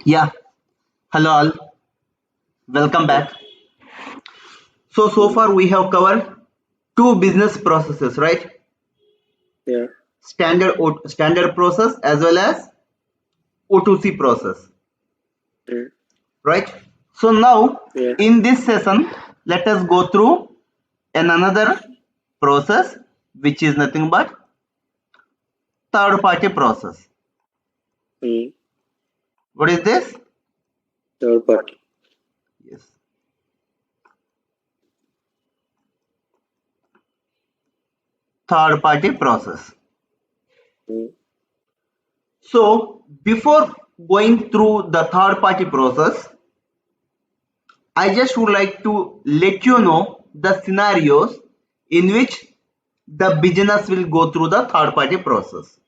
Yeah, hello all, welcome back. So far we have covered two business processes, right? Yeah. Standard process as well as O2C process, right? So now Yeah. in this session, let us go through another process which is nothing but third party process. What is this? Third party. Yes. Third party process. So before going through the third party process, I just would like to let you know the scenarios in which the business will go through the third party process.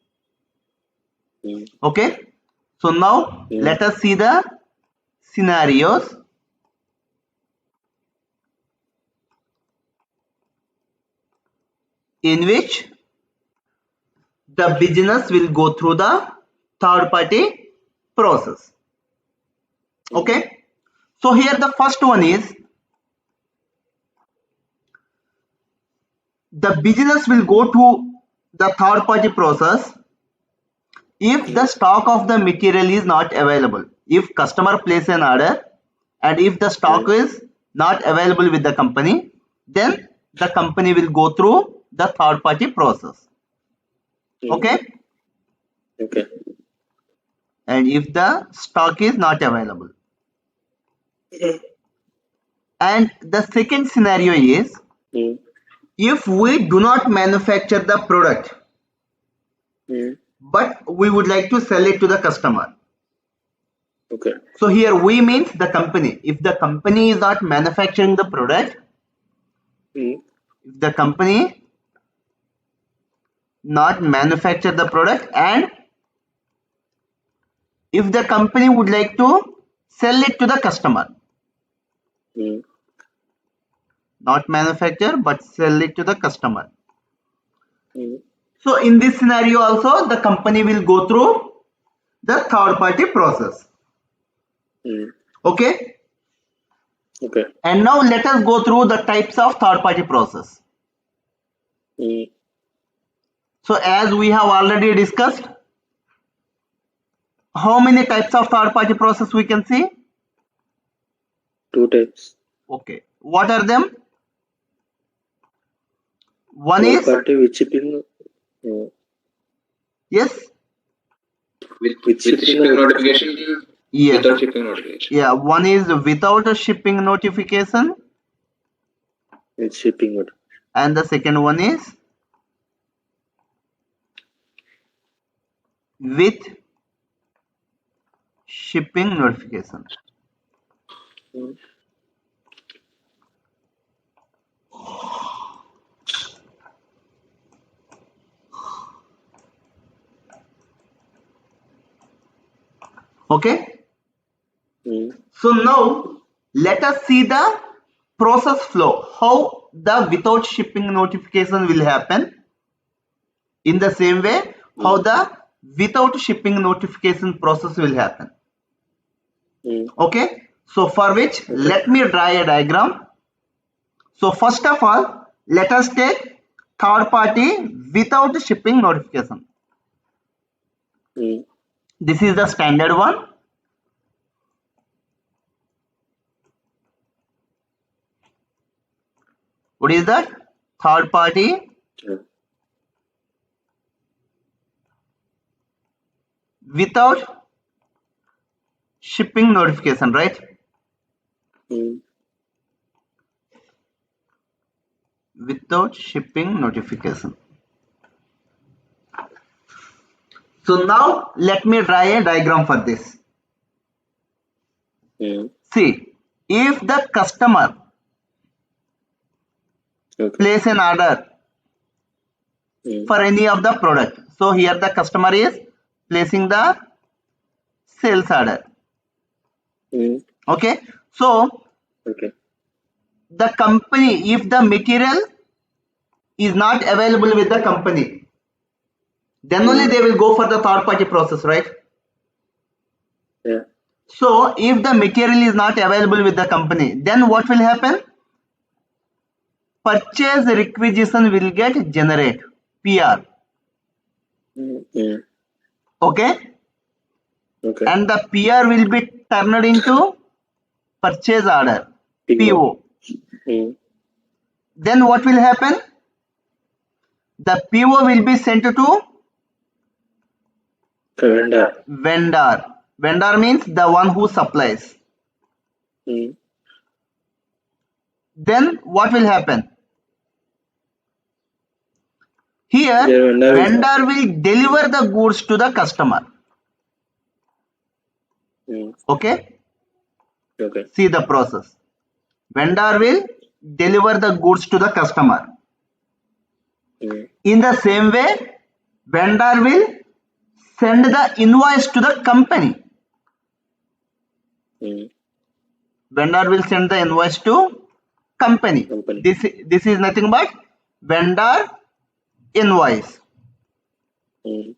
Okay, so now let us see the scenarios in which the business will go through the third party process. Okay, so here the first one is the business will go to the third party process if the stock of the material is not available. If customer place an order and if the stock is not available with the company, then the company will go through the third party process. Okay, Okay. and if the stock is not available, and the second scenario is if we do not manufacture the product but we would like to sell it to the customer. Okay. So here we means the company. If the company is not manufacturing the product, if the company not manufacture the product and if the company would like to sell it to the customer, not manufacture but sell it to the customer. So in this scenario also the company will go through the third party process. Okay. Okay. And now let us go through the types of third party process. So as we have already discussed, how many types of third party process we can see? Two types. Okay, what are them? One Third is party with shipping. yes, With shipping notification. yes, Without shipping notification. yeah, one is without a shipping notification With shipping. and the second one is with shipping notification. Okay, so now let us see the process flow, how the without shipping notification will happen. In the same way, how the without shipping notification process will happen. Okay, so for which let me draw a diagram. So first of all, let us take third party without shipping notification. This is the standard one. What is that? Third party without shipping notification, right? Without shipping notification. So now let me draw a diagram for this. See, if the customer place an order for any of the product, so here the customer is placing the sales order. Okay, so Okay. the company, if the material is not available with the company, then only they will go for the third party process, right? Yeah. So if the material is not available with the company, then what will happen? Purchase requisition will get generate, PR. Mm. Okay, Okay. and the PR will be turned into purchase order, PO. PO. Mm. Then what will happen? The PO will be sent to Vendor. vendor. Vendor means the one who supplies. Mm. Then what will happen? Here, Their vendor will vendor supply. will deliver the goods to the customer. Mm. Okay, Okay. see the process. Vendor will deliver the goods to the customer. Mm. In the same way, vendor will send the invoice to the company. Mm. Vendor will send the invoice to company. Company. This is nothing but vendor invoice. Mm.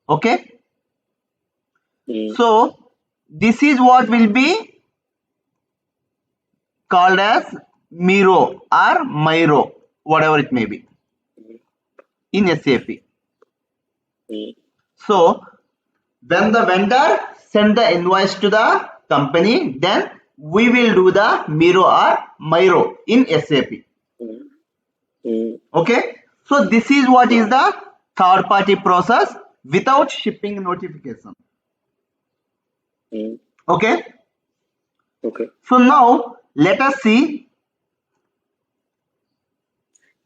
Okay, Mm. so this is what will be called as Miro or Miro, whatever it may be in SAP. Mm. So when the vendor send the invoice to the company, then we will do the Miro or Miro in SAP. Mm. Mm. Okay, so this is what is the third party process without shipping notification. Mm. Okay, Okay. so now let us see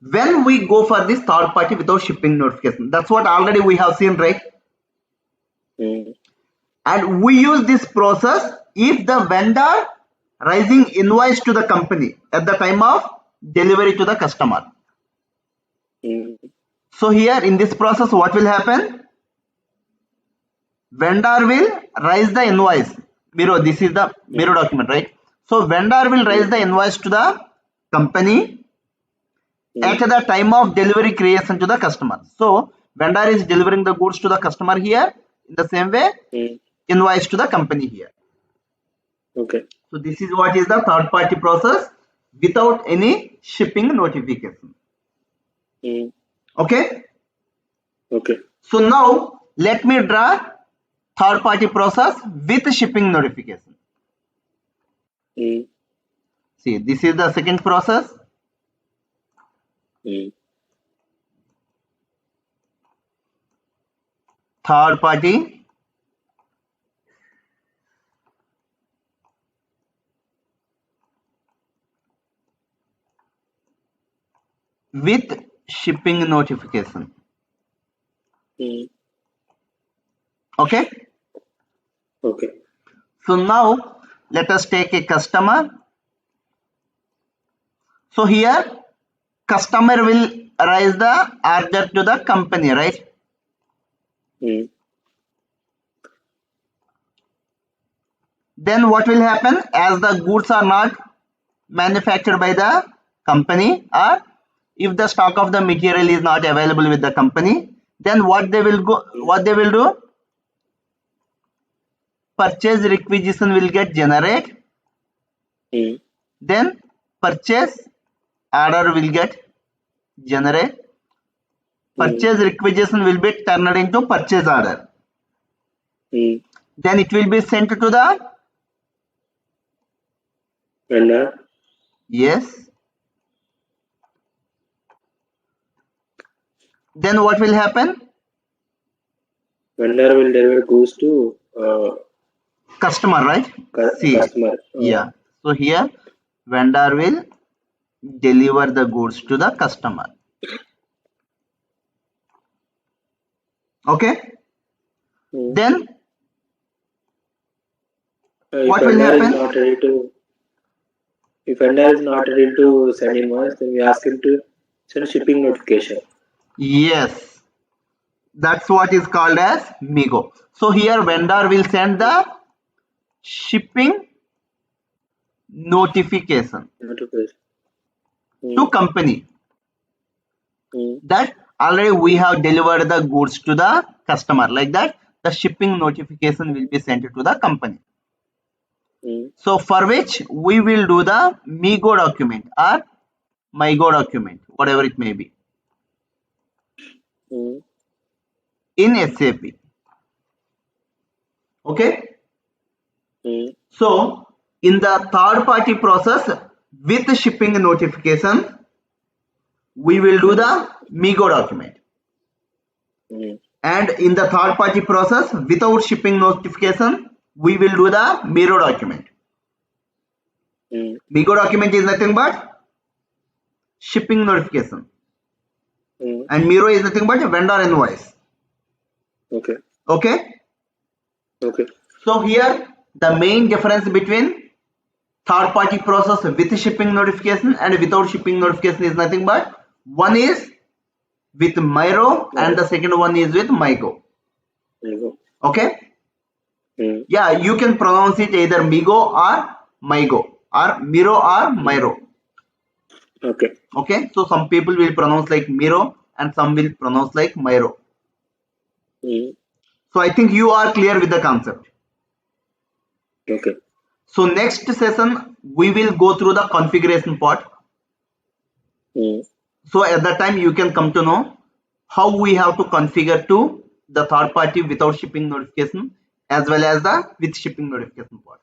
when we go for this third party without shipping notification. That's what already we have seen, right? Mm. And we use this process if the vendor raising invoice to the company at the time of delivery to the customer. Mm. So here in this process, what will happen? Vendor will raise the invoice. Miro, this is the Miro Mm. document, right? So vendor will raise Mm. the invoice to the company at Mm. the time of delivery creation to the customer. So vendor is delivering the goods to the customer here. In the same way, Mm. invoice to the company here. Okay. So this is what is the third party process without any shipping notification. Mm. Okay. Okay. So now let me draw third party process with shipping notification. Mm. See, this is the second process. Mm. Third party with shipping notification. Mm. Okay. Okay. So now let us take a customer. So here customer will raise the order to the company, right? Mm. Then what will happen as the goods are not manufactured by the company, or if the stock of the material is not available with the company, then what they will do, purchase requisition will get generate, Mm. then purchase order will get generate, Mm. purchase requisition will be turned into purchase order, Mm. then it will be sent to the, Vendor. yes, then what will happen, Vendor will deliver goods to customer, right? See, customer. yeah, so here vendor will deliver the goods to the customer. Okay, Mm. then If what will vendor is happen? not ready to, if vendor is not ready to send invoice, then we ask him to send shipping notification. Yes, that's what is called as Migo. So here vendor will send the shipping notification Notification. to company Mm. that already we have delivered the goods to the customer. Like that, the shipping notification will be sent to the company. Mm. So for which we will do the MIGO document or MIGO document, whatever it may be, Mm. in SAP. Okay. Mm. So in the third party process with shipping notification, we will do the MIGO document. Mm. And in the third party process without shipping notification, we will do the MIRO document. Mm. MIGO document is nothing but shipping notification, Mm. and MIRO is nothing but vendor invoice. Okay. Okay. Okay. So here the main difference between third party process with shipping notification and without shipping notification is nothing but one is with MIRO and the second one is with MIGO. There you go. Okay. Mm. Yeah, you can pronounce it either MIGO or MIGO or MIRO or MIRO. Okay. Okay, so some people will pronounce like MIRO and some will pronounce like MIRO. Mm. So I think you are clear with the concept. Okay. So next session we will go through the configuration part. Mm. So at that time you can come to know how we have to configure to the third party without shipping notification as well as the with shipping notification part.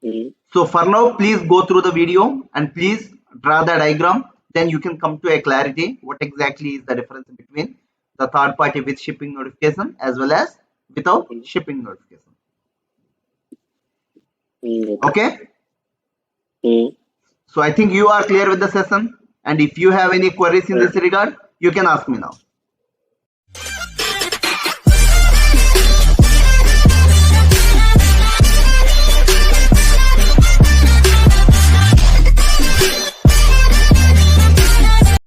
Mm. So for now, please go through the video and please draw the diagram. Then you can come to a clarity what exactly is the difference between the third party with shipping notification as well as without Mm. shipping notification. Mm. Okay. Okay. Mm. So I think you are clear with the session. And if you have any queries in this regard, you can ask me now.